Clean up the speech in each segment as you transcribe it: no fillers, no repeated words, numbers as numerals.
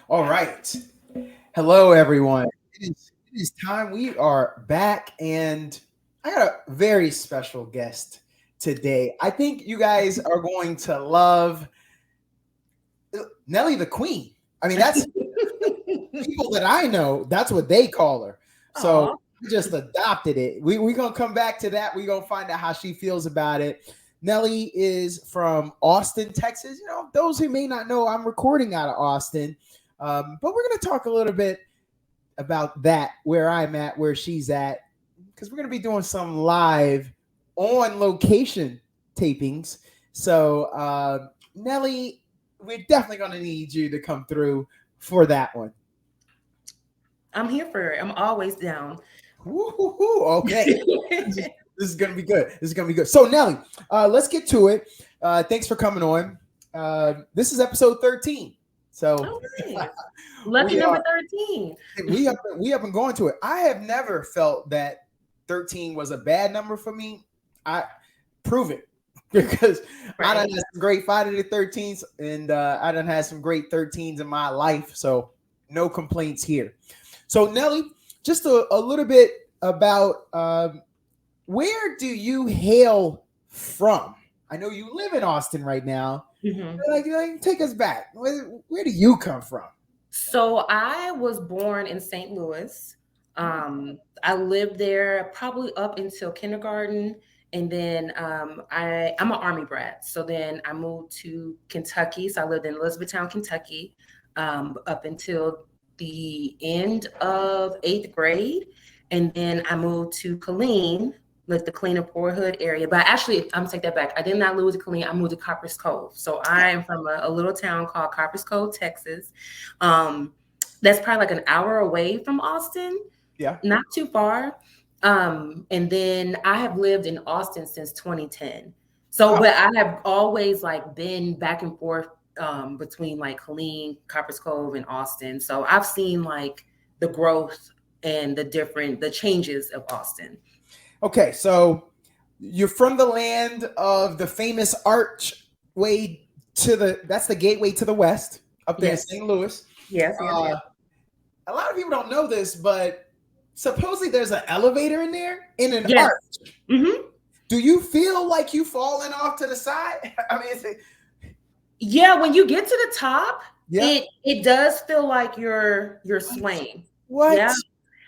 All right. Hello, everyone. It is time. We are back, and I got a very special guest today. I think you guys are going to love Nelly the Queen. I mean, that's people that I know, that's what they call her. So Aw. we just adopted it. We're going to come back to that. We're going to find out how she feels about it. Nelly is from Austin, Texas. You know, those who may not know, I'm recording out of Austin. But we're going to talk a little bit about that, where I'm at, where she's at, because we're going to be doing some live on location tapings. So, Nelly, we're definitely going to need you to come through for that one. I'm here for it. I'm always down. Woo-hoo-hoo. Okay. This is gonna be good. This is gonna be good. So Nelly, let's get to it. Thanks for coming on. This is episode 13. So Oh, nice. Lucky we number are 13. we have been going to it. I have never felt that 13 was a bad number for me. I prove it because I done Right. had some great Friday the 13th, and I done had some great 13s in my life. So no complaints here. So Nelly, just a little bit about where do you hail from? I know you live in Austin right now. hmm Like take us back. Where do you come from? So I was born in St. Louis. I lived there probably up until kindergarten. And then I'm an Army brat. So then I moved to Kentucky. So I lived in Elizabethtown, Kentucky, up until the end of eighth grade. And then I moved to Killeen, like the Killeen Port Hood area. But actually, I'm gonna take that back. I did not move to Killeen. I moved to Copper's Cove. So I am from a little town called Copper's Cove, Texas. Um, that's probably like an hour away from Austin, Yeah. not too far. And then I have lived in Austin since 2010. So, Wow. but I have always like been back and forth between like Killeen, Copper's Cove, and Austin. So I've seen like the growth and the changes of Austin. Okay, so you're from the land of the famous archway to that's the gateway to the west up there in Yes, St. Louis. yes, yes, Uh, yes. a lot of people don't know this, but supposedly there's an elevator in there in an Yes. arch. hmm Do you feel like you falling off to the side? I mean, Yeah, when you get to the top, yeah. it does feel like you're swaying. What? Yeah.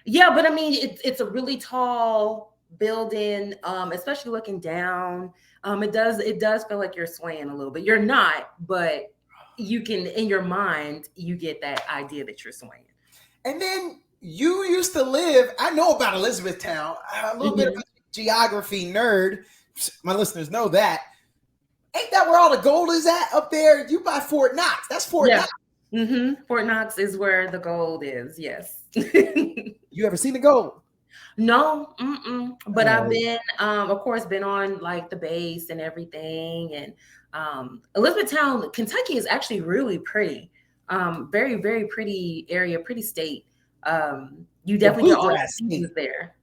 Yeah, but I mean, it's a really tall building, especially looking down. It does feel like you're swaying a little bit. You're not, but you can in your mind you get that idea that you're swaying. And then you used to live. I know about Elizabethtown. A little bit of hmm a geography nerd. My listeners know that. Ain't that where all the gold is at up there? You by Fort Knox. That's Fort Yeah. Knox. Fort Knox is where the gold is. Yes. You ever seen the gold? No, mm-mm. But I've Oh, been, of course, been on like the base and everything. And Elizabethtown, Kentucky is actually really pretty. Very, very pretty area, pretty state. You the definitely get all the bluegrass seasons state. there.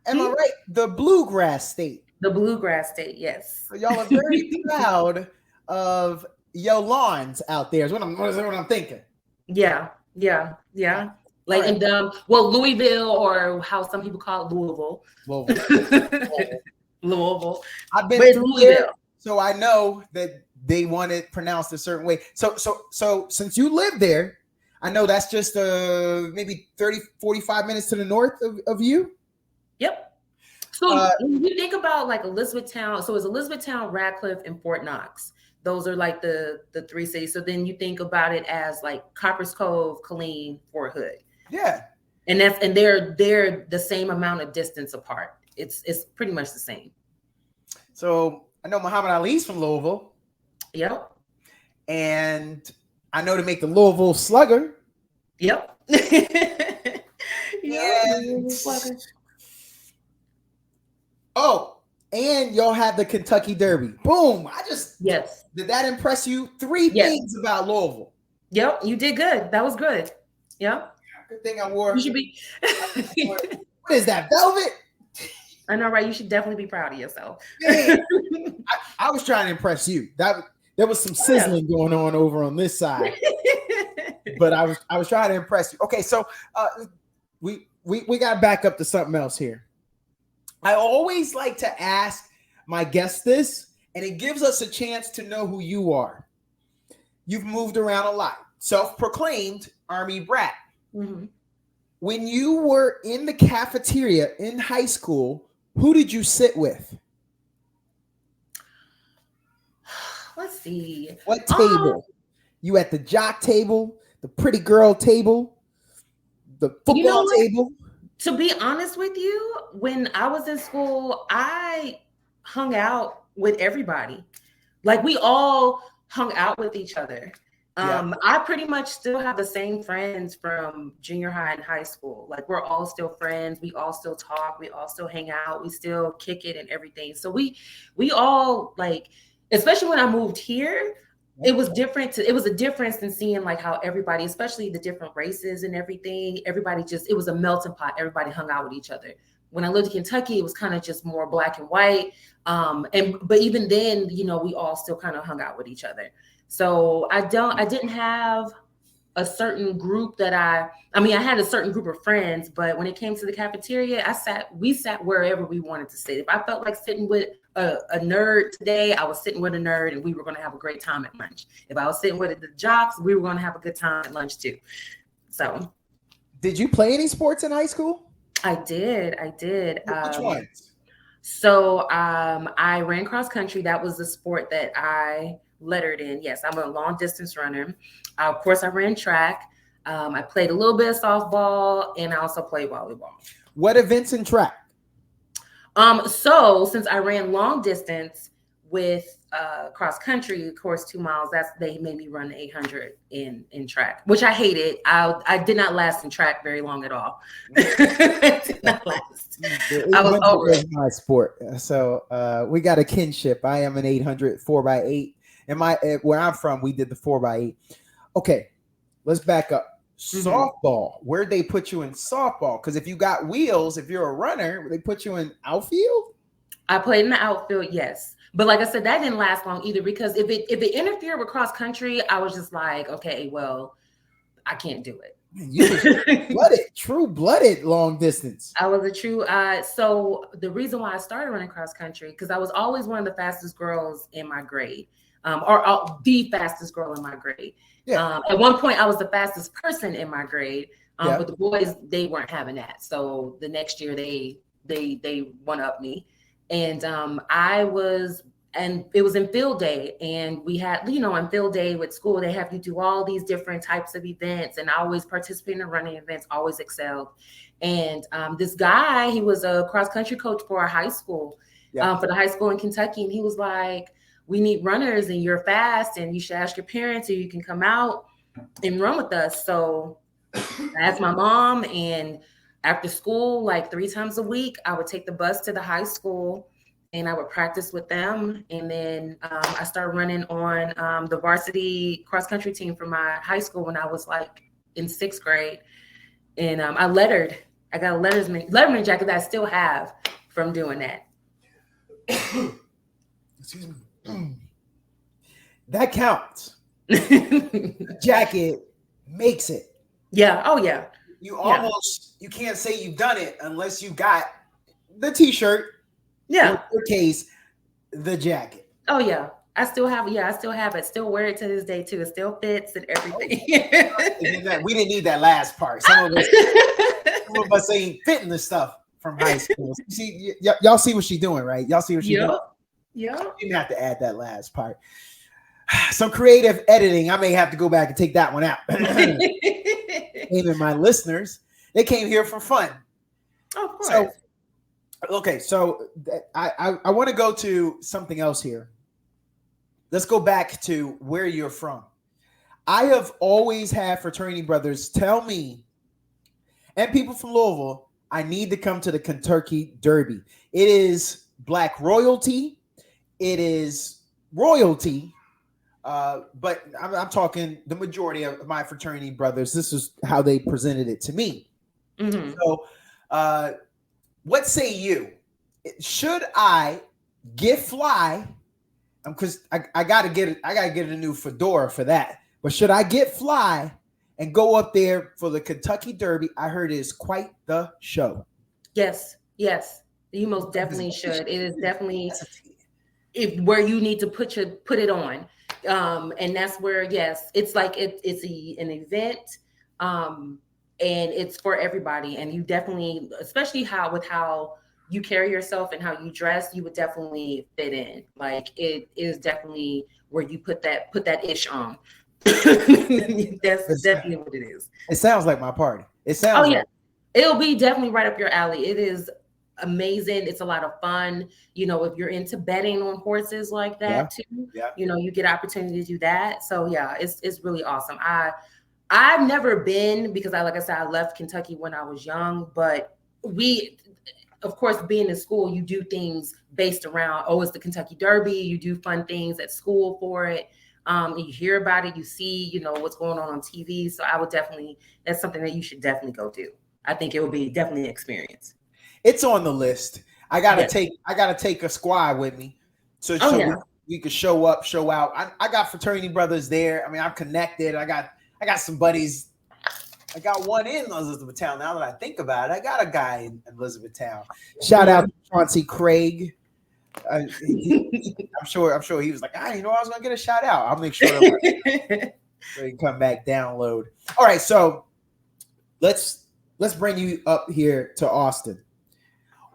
Am I Hmm? right? The bluegrass state. The bluegrass state, yes. So y'all are very proud of your lawns out there. Is what I'm thinking. Yeah, yeah, yeah. All Like right. in well, Louisville, or how some people call it Louisville. Louisville. Louisville. Louisville, I've but been it's through there, Louisville. so I know that they want it pronounced a certain way. So since you live there, I know that's just maybe 30, 45 minutes to the north of you. Yep. So Uh, when you think about like Elizabethtown, so it's Elizabethtown, Radcliffe, and Fort Knox. Those are like the three cities. So then you think about it as like Copper's Cove, Killeen, Fort Hood, yeah. and they're the same amount of distance apart. It's pretty much the same. So I know Muhammad Ali's from Louisville, Yep. and I know to make the Louisville Slugger. Yep. Yep. And oh, and y'all have the Kentucky Derby. Boom! Yes. Did that impress you? Three Yes. things about Louisville. Yep. You did good. That was good. Yep. Good thing I wore. You should be. What is that? Velvet? I know, right? You should definitely be proud of yourself. Man, I was trying to impress you. There was some sizzling going on over on this side. but I was trying to impress you. Okay, so we got to back up to something else here. I always like to ask my guests this, and it gives us a chance to know who you are. You've moved around a lot, self-proclaimed Army brat. Mm-hmm. When you were in the cafeteria in high school, who did you sit with? Let's see. What table? You at the jock table, the pretty girl table, the football table? To be honest with you, when I was in school, I hung out with everybody. Like we all hung out with each other. I pretty much still have the same friends from junior high and high school. Like we're all still friends. We all still talk. We all still hang out. We still kick it and everything. So we all like, especially when I moved here, it was different. It was a difference in seeing like how everybody, especially the different races and everything, everybody just, it was a melting pot. Everybody hung out with each other. When I lived in Kentucky, it was kind of just more black and white. But even then, you know, we all still kind of hung out with each other. So I didn't have a certain group that I had a certain group of friends, but when it came to the cafeteria, we sat wherever we wanted to sit. If I felt like sitting with a nerd today, I was sitting with a nerd and we were going to have a great time at lunch. If I was sitting with the jocks, we were going to have a good time at lunch too. So. Did you play any sports in high school? I did. Which ones? So I ran cross country. That was the sport that I lettered in. Yes, I'm a long distance runner. Of course, I ran track. I played a little bit of softball, and I also played volleyball. What events in track? So since I ran long distance with cross country, of course, 2 miles, they made me run the 800 in track, which I hated. I did not last in track very long at all. Did not last. I was over it. My sport. So we got a kinship. I am an 800 4x8. And where I'm from, we did the 4x8. Okay, let's back up. Softball. Where'd they put you in softball? Because if you got wheels, if you're a runner, they put you in outfield? I played in the outfield, yes. But like I said, that didn't last long either, because if it interfered with cross country, I was just like, okay, well, I can't do it. Man, you were true-blooded long distance. I was a true. So the reason why I started running cross country, because I was always one of the fastest girls in my grade, or the fastest girl in my grade. Yeah. At one point, I was the fastest person in my grade, but the boys, they weren't having that. So the next year, they one up me. And it was in field day, and we had, in field day with school, they have you do all these different types of events, and I always participated in running events, always excelled. And this guy, he was a cross country coach for our high school, for the high school in Kentucky. And he was like, we need runners and you're fast and you should ask your parents so you can come out and run with us. So I asked my mom, and after school, like 3 times a week, I would take the bus to the high school and I would practice with them. And then I started running on the varsity cross country team for my high school when I was like in 6th grade. And I lettered. I got a letterman jacket that I still have from doing that. Excuse me. That counts. Jacket makes it. Yeah. Oh, yeah. You can't say you've done it unless you got the t-shirt. Yeah. In your case, the jacket. Oh, yeah. I still have it. Still wear it to this day too. It still fits and everything. We didn't need that last part. Some of us ain't fitting the stuff from high school. See, y'all see what she's doing, right? Y'all see what she's doing? Yeah. You didn't have to add that last part. Some creative editing. I may have to go back and take that one out. Even my listeners, they came here for fun. Of course. So I want to go to something else here. Let's go back to where you're from. I have always had fraternity brothers tell me, and people from Louisville, I need to come to the Kentucky Derby. It is Black royalty. It is royalty. But I'm talking the majority of my fraternity brothers. This is how they presented it to me. Mm-hmm. So what say you? Should I get fly? Because I gotta get a new fedora for that. But should I get fly and go up there for the Kentucky Derby. I heard it is quite the show. Yes, yes, you most definitely should. It is definitely where you need to put it on, and that's where, yes, it's like an event, um, and it's for everybody. And you definitely, especially how you carry yourself and how you dress, you would definitely fit in. Like, it is definitely where you put that ish on. That's definitely what it is. It sounds like my party. It Oh sounds yeah, like. it'll be definitely right up your alley. It is amazing. It's a lot of fun. If you're into betting on horses like Yeah, that too, yeah. you get opportunity to do that. So yeah, it's really awesome. I've never been, because like I said, I left Kentucky when I was young, but we, of course, being in school, you do things based around, oh, it's the Kentucky Derby. You do fun things at school for it. You hear about it, you see, what's going on TV. So I would definitely, that's something that you should definitely go do. I think it would be definitely an experience. It's on the list. I gotta Yes. take a squad with me, so Oh so yeah. we could show up, show out. I got fraternity brothers there. I mean, I'm connected. I got some buddies. I got one in Elizabethtown. Now that I think about it, I got a guy in Elizabethtown. Shout out to Chauncey Craig. I'm sure he was like, I was gonna get a shout out. I'll make sure that so you come back, download. All right, so let's bring you up here to Austin.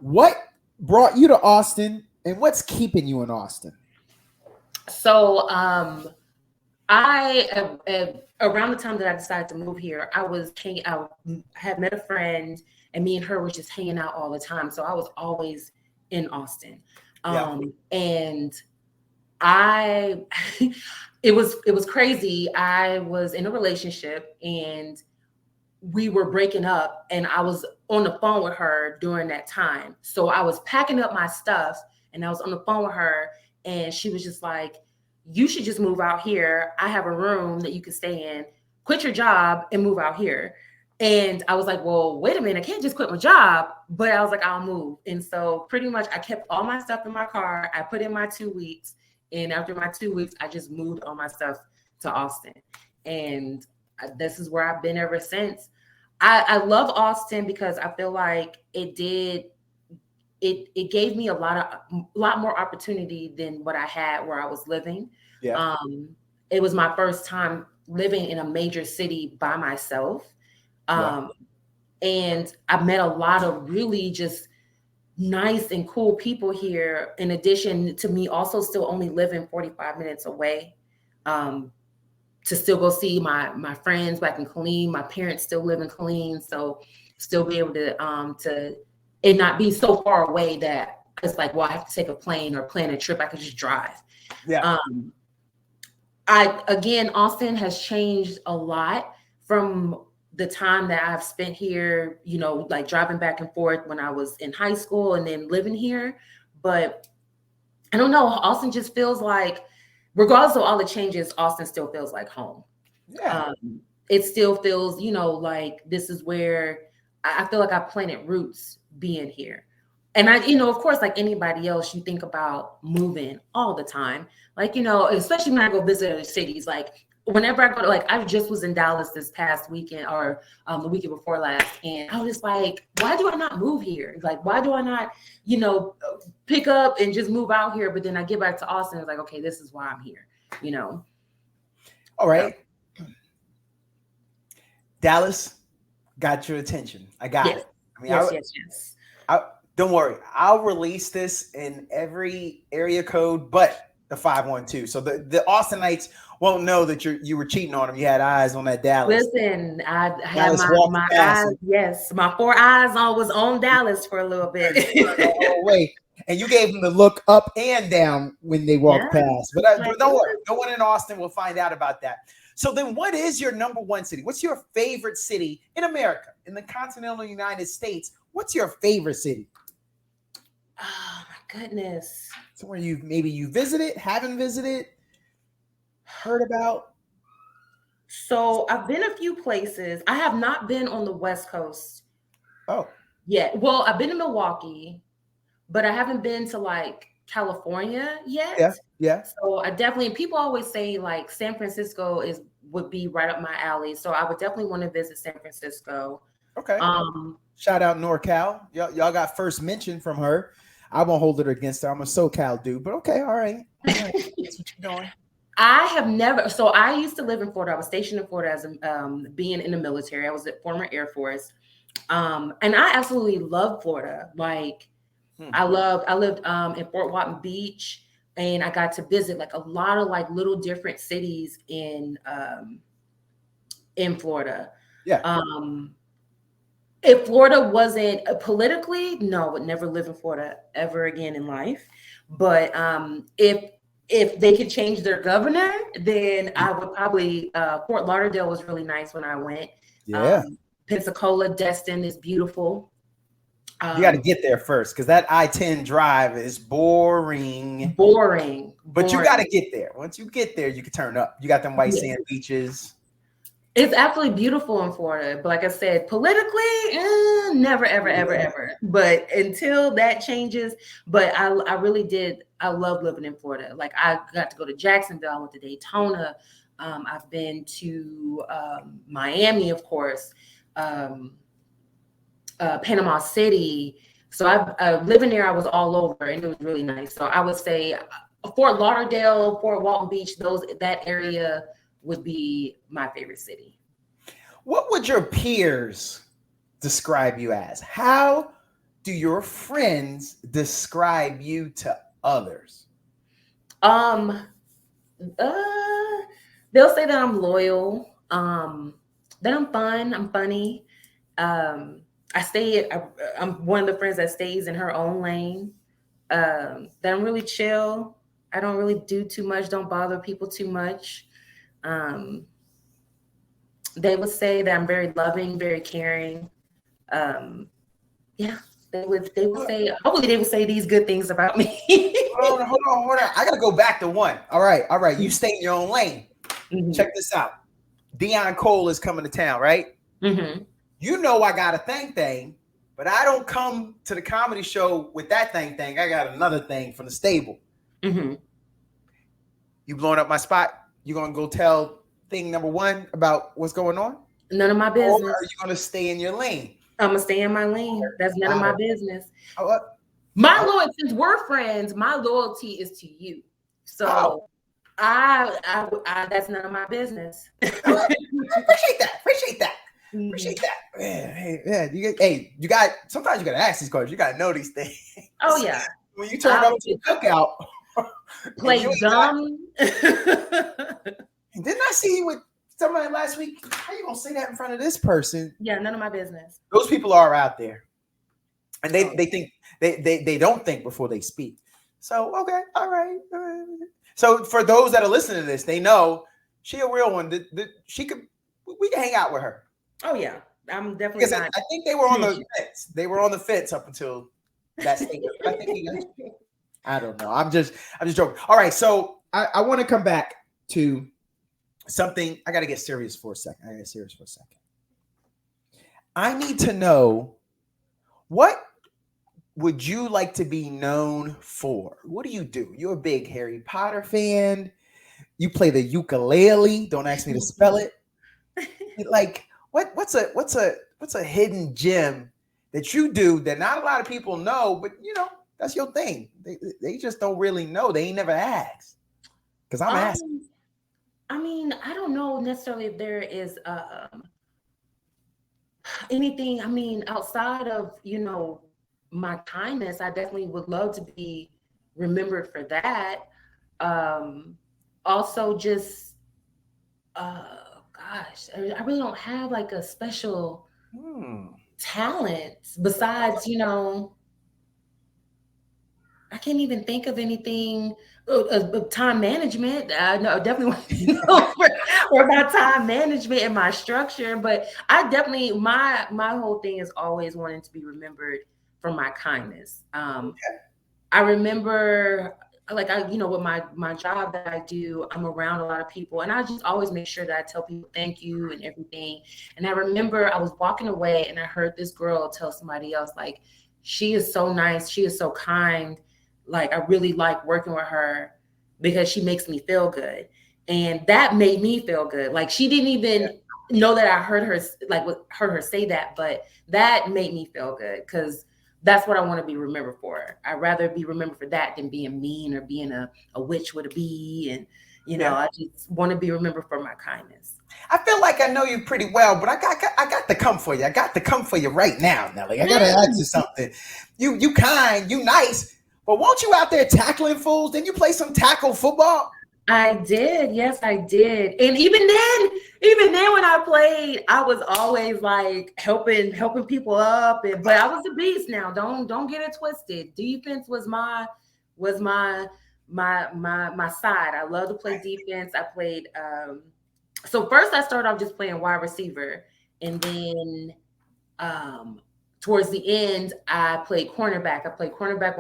What brought you to Austin, and what's keeping you in Austin? So I around the time that I decided to move here, I had met a friend, and me and her were just hanging out all the time. So I was always in Austin. Yeah. And I it was crazy. I was in a relationship, and we were breaking up, and I was on the phone with her during that time. So I was packing up my stuff, and I was on the phone with her, and she was just like, you should just move out here. I have a room that you can stay in. Quit your job and move out here. And I was like, well, wait a minute, I can't just quit my job. But I was like, I'll move. And so pretty much I kept all my stuff in my car. I put in my 2 weeks. And after my 2 weeks, I just moved all my stuff to Austin. And this is where I've been ever since. I love Austin because I feel like it gave me a lot more opportunity than what I had where I was living. Yeah. It was my first time living in a major city by myself. And I met a lot of really just nice and cool people here, in addition to me also still only living 45 minutes away, to still go see my friends back in Killeen. My parents still live in Killeen, so still be able to it not be so far away that it's like, well, I have to take a plane or plan a trip. I could just drive. Yeah. Austin has changed a lot from the time that I've spent here, like driving back and forth when I was in high school and then living here. But I don't know, Austin just feels like, regardless of all the changes, Austin still feels like home. Yeah. It still feels, like this is where I feel like I planted roots being here. And of course, like anybody else, you think about moving all the time. Like, especially when I go visit other cities, like whenever I go to, like, I just was in Dallas this past weekend, or the weekend before last. And I was just like, why do I not move here? Like, why do I not, pick up and just move out here? But then I get back to Austin. It's like, okay, this is why I'm here, All right. Yeah. Dallas got your attention. I got it. I mean, yes. Don't worry. I'll release this in every area code but the 512. So the Austinites won't know that you were cheating on them. You had eyes on that Dallas. Listen, I had my eyes. Yes, my 4 eyes was on Dallas for a little bit. Wait, and you gave them the look up and down when they walked past. But don't worry. No one in Austin will find out about that. So then what is your number one city? What's your favorite city in America, in the continental United States? What's your favorite city? Oh my goodness. Somewhere you visited, haven't visited, heard about? So I've been a few places. I have not been on the West Coast. Oh. Yet. Well, I've been to Milwaukee, but I haven't been to like California yet. Yeah. So I definitely, people always say like San Francisco is would be right up my alley. So I would definitely want to visit San Francisco. Okay. Um, Shout out NorCal. Y'all got first mention from her. I won't hold it against her. I'm a SoCal dude, but okay, all right. All right. That's what you're doing. I have never. So I used to live in Florida. I was stationed in Florida as being in the military. I was at former Air Force, and I absolutely love Florida. Like I lived in Fort Walton Beach, and I got to visit like a lot of like little different cities in Florida. Yeah. If Florida wasn't politically, no, I would never live in Florida ever again in life. But if they could change their governor, then I would probably. Fort Lauderdale was really nice when I went. Yeah. Pensacola, Destin is beautiful. You got to get there first because that I-10 drive is boring. But you got to get there. Once you get there, you can turn up. You got them white sand beaches. It's absolutely beautiful in Florida. But like I said, politically, never, ever, ever, ever. But until that changes, but I really did. I love living in Florida. Like I got to go to Jacksonville. I went to Daytona. I've been to Miami, of course. Panama City. So I've living there. I was all over, and it was really nice. So I would say Fort Lauderdale, Fort Walton Beach, that area would be my favorite city. What would your peers describe you as? How do your friends describe you to others? They'll say that I'm loyal, that I'm fun, I'm funny. I'm one of the friends that stays in her own lane. That I'm really chill. I don't really do too much, don't bother people too much. They would say that I'm very loving, very caring. Yeah, they would say, hopefully they would say these good things about me. Hold on. I gotta go back to one. All right. You stay in your own lane. Mm-hmm. Check this out. Deion Cole is coming to town, right? Mm-hmm. You know I got a thing, but I don't come to the comedy show with that thing. I got another thing from the stable. Mm-hmm. You blowing up my spot? You gonna go tell thing number one about what's going on? None of my business. Or are you gonna stay in your lane? I'm gonna stay in my lane. That's none of my business. My loyalty, since we're friends, my loyalty is to you. So I that's none of my business. Appreciate that. Appreciate that. Man, you got sometimes you gotta ask these questions. You gotta know these things. Oh yeah. When you turn up to the cookout, play dumb. Didn't I see you with somebody last week? How you gonna say that in front of this person? Yeah, none of my business. Those people are out there, and they think they don't think before they speak. So okay, all right. So for those that are listening to this, they know she a real one. We can hang out with her. Oh yeah, I'm definitely. Because I think they were on the fence. They were on the fence up until that statement. I think I don't know. I'm just joking. All right, so I want to come back to something. I got to get serious for a second. I need to know, what would you like to be known for? What do? You're a big Harry Potter fan. You play the ukulele. Don't ask me to spell it. Like, what's a hidden gem that you do that not a lot of people know, but that's your thing. They just don't really know. They ain't never asked. Because I'm asking. I mean, I don't know necessarily if there is anything. I mean, outside of my kindness, I definitely would love to be remembered for that. Also, just gosh, I really don't have like a special talent besides I can't even think of anything. Time management. I know definitely want to know for my time management and my structure. But I definitely my whole thing is always wanting to be remembered for my kindness. I remember with my job that I do, I'm around a lot of people, and I just always make sure that I tell people thank you and everything. And I remember I was walking away and I heard this girl tell somebody else, like, she is so nice, she is so kind. Like, I really like working with her because she makes me feel good. And that made me feel good. Like she didn't even know that I heard her, like heard her say that, but that made me feel good because that's what I want to be remembered for. I'd rather be remembered for that than being mean or being a witch with a bee. And, I just want to be remembered for my kindness. I feel like I know you pretty well, but I got to come for you. I got to come for you right now, Nelly. I got to ask you something. You kind, you nice, but won't you out there tackling fools? Didn't you play some tackle football? I did. Yes, I did. And even then when I played, I was always like helping people up. But I was a beast now. Don't get it twisted. Defense was my side. I love to play defense. I played so first I started off just playing wide receiver, and then towards the end I played cornerback. I played cornerback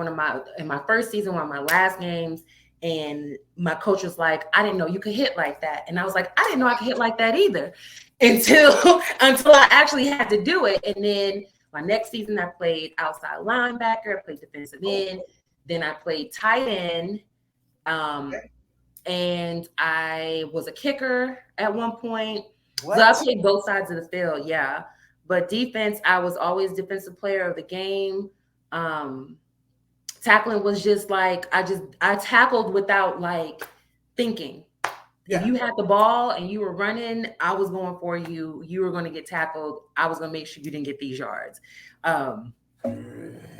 in my first season, one of my last games. And my coach was like, I didn't know you could hit like that. And I was like, I didn't know I could hit like that either until I actually had to do it. And then my next season, I played outside linebacker, I played defensive end. Then I played tight end. And I was a kicker at one point. What? So I played both sides of the field, yeah. But defense, I was always defensive player of the game. Tackling was just like I tackled without like thinking. Yeah. If you had the ball and you were running, I was going for you. You were going to get tackled. I was going to make sure you didn't get these yards. So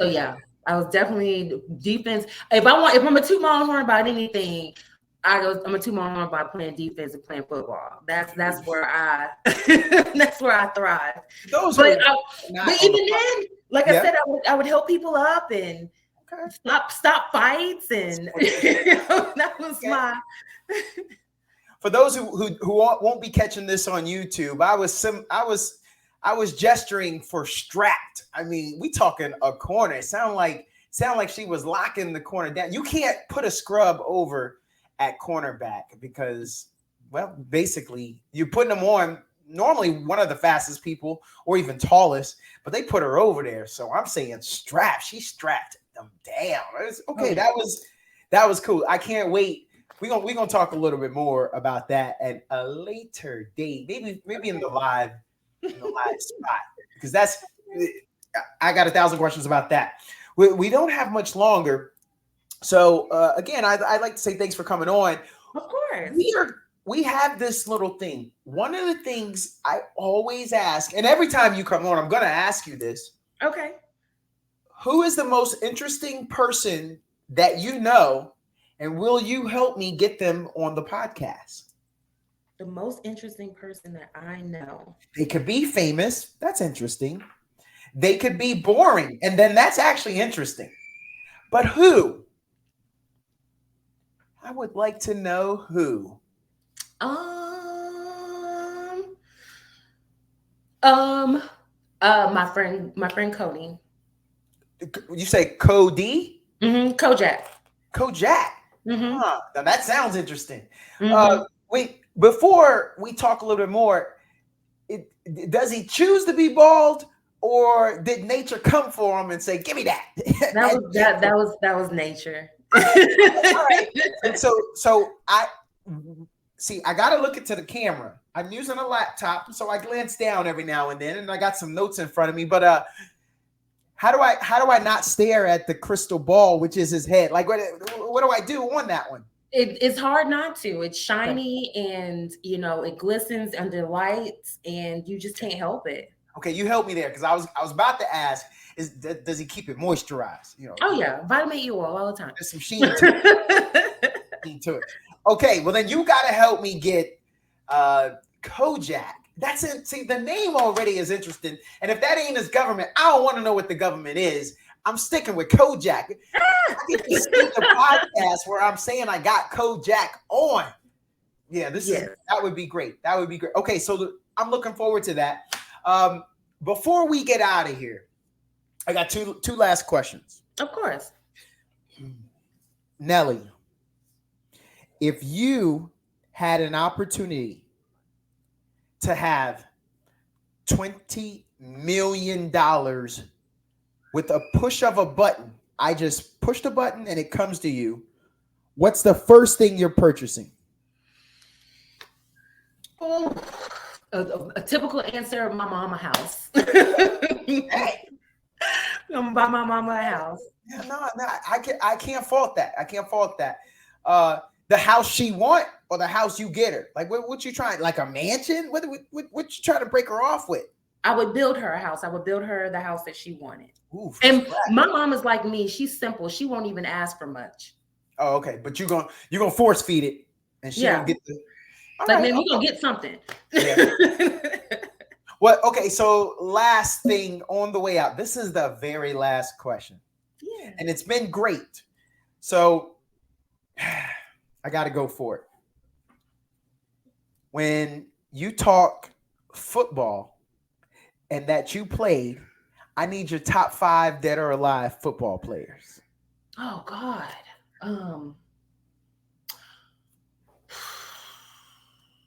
yeah, I was definitely defense. If I'm a toot my own horn about anything, I'm a toot my own horn about playing defense and playing football. That's where I that's where I thrive. But even then, like I said, I would help people up and stop fights, and that was my. For those who won't be catching this on YouTube, I was gesturing for strapped. I mean, we talking a corner. It sound like she was locking the corner down. You can't put a scrub over at cornerback because, well, basically you're putting them on. Normally one of the fastest people or even tallest, but they put her over there. So I'm saying strap. She strapped them down. Okay, that was cool. I can't wait. We're gonna talk a little bit more about that at a later date. Maybe in the live spot, because I got 1,000 questions about that. We don't have much longer. So again, I'd like to say thanks for coming on. Of course. We have this little thing. One of the things I always ask, and every time you come on, I'm going to ask you this. Okay. Who is the most interesting person that you know, and will you help me get them on the podcast? The most interesting person that I know. They could be famous. That's interesting. They could be boring, and then that's actually interesting. But who? I would like to know who. My friend Cody. You say Cody? Mm-hmm. Kojak. Mm-hmm. Huh. Now that sounds interesting. Mm-hmm. Wait, before we talk a little bit more, does he choose to be bald, or did nature come for him and say, "Give me that"? That was nature. All right. And so I see. I got to look into the camera. I'm using a laptop, so I glance down every now and then, and I got some notes in front of me. But how do I not stare at the crystal ball, which is his head? Like, what do I do on that one? It's hard not to. It's shiny, and it glistens under lights, and you just can't help it. Okay, you helped me there, because I was about to ask: does he keep it moisturized? Oh yeah, vitamin E oil all the time. There's some sheen to it. Okay, well then you got to help me get Kojak. That's it. See, the name already is interesting, and if that ain't his government, I don't want to know what the government is. I'm sticking with Kojak. I get to see the podcast where I'm saying I got Kojak on. Yeah, that would be great. That would be great. Okay, so I'm looking forward to that. Before we get out of here, I got two last questions. Of course. Nelly, if you had an opportunity to have $20 million with a push of a button, I just push the button and it comes to you, what's the first thing you're purchasing? Oh, a typical answer of my mama house. Hey, I'm buy my mama a house. yeah, no, I can't fault that. I can't fault that. The house she want or the house you get her? Like what you trying? Like a mansion? What you trying to break her off with? I would build her a house. I would build her the house that she wanted. Ooh, from And scratch. my mom is like me. She's simple. She won't even ask for much. Oh, okay. But you're gonna force feed it, and she gonna Yeah. get the. All Like, right. man, you're gonna get something. Yeah. What? Okay. So last thing on the way out. This is the very last question, Yeah. and it's been great. So I got to go for it. When you talk football and that you played, I need your top 5 dead or alive football players. Oh God. Um,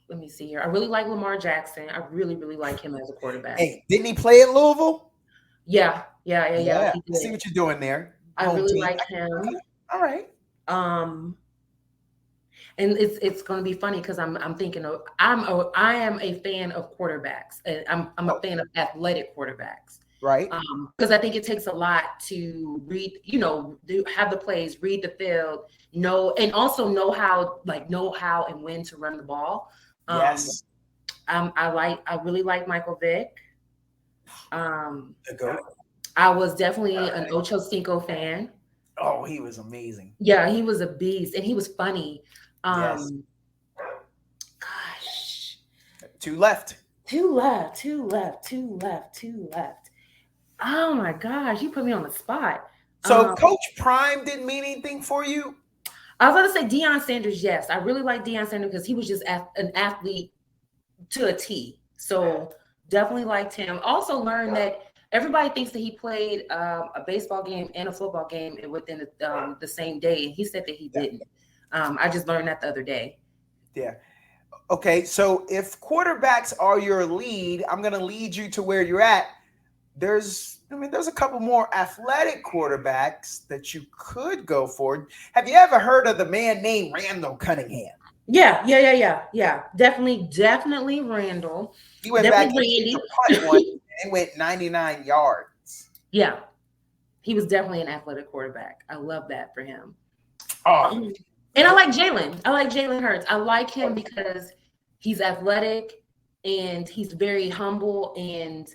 Let me see here. I really like Lamar Jackson. I really, really like him as a quarterback. Hey, didn't he play at Louisville? Yeah. He I see did. what you're doing there. I Home really team. like him. All right. Um, and it's going to be funny because I'm thinking of I am a fan of quarterbacks, and I'm a fan of athletic quarterbacks. Right. Because I think it takes a lot to read, have the plays, read the field, and also know how and when to run the ball. Yes. I really like Michael Vick. The GOAT. I was definitely an Ocho Cinco fan. Oh, he was amazing. Yeah, he was a beast, and he was funny. Yes. Gosh, 2 left. two left. Oh my gosh, you put me on the spot. So Coach Prime didn't mean anything for you? I was going to say Deion Sanders. Yes, I really like Deion Sanders because he was just an athlete to a T. So definitely liked him. Also learned that everybody thinks that he played a baseball game and a football game within the same day, and he said that he didn't. I just learned that the other day. Yeah. Okay, so if quarterbacks are your lead, I'm going to lead you to where you're at. There's a couple more athletic quarterbacks that you could go for. Have you ever heard of the man named Randall Cunningham? Yeah. Definitely Randall. He went Definitely back to punt one and went 99 yards. Yeah. He was definitely an athletic quarterback. I love that for him. Oh. And I like Jalen. I like Jalen Hurts. I like him because he's athletic and he's very humble and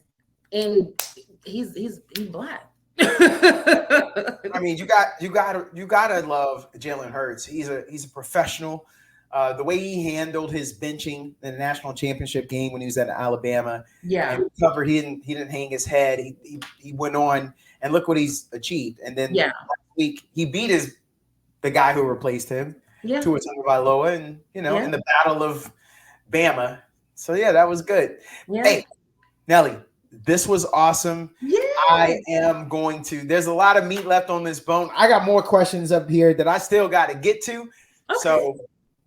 he's black. I mean, you gotta love Jalen Hurts. He's a professional. The way he handled his benching in the national championship game when he was at Alabama, and recovered, he didn't hang his head. He went on, and look what he's achieved. And then last week he beat the guy who replaced him, Tua Tagovailoa, and in the Battle of Bama. So that was good. Yeah. Hey, Nelly, this was awesome. Yeah. I am going to. There's a lot of meat left on this bone. I got more questions up here that I still got to get to. Okay. So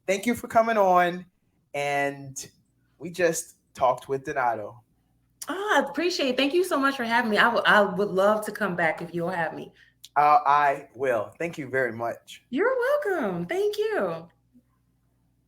thank you for coming on. And we just talked with Donato. Oh, I appreciate it. Thank you so much for having me. I would love to come back if you'll have me. I will. Thank you very much. You're welcome. Thank you.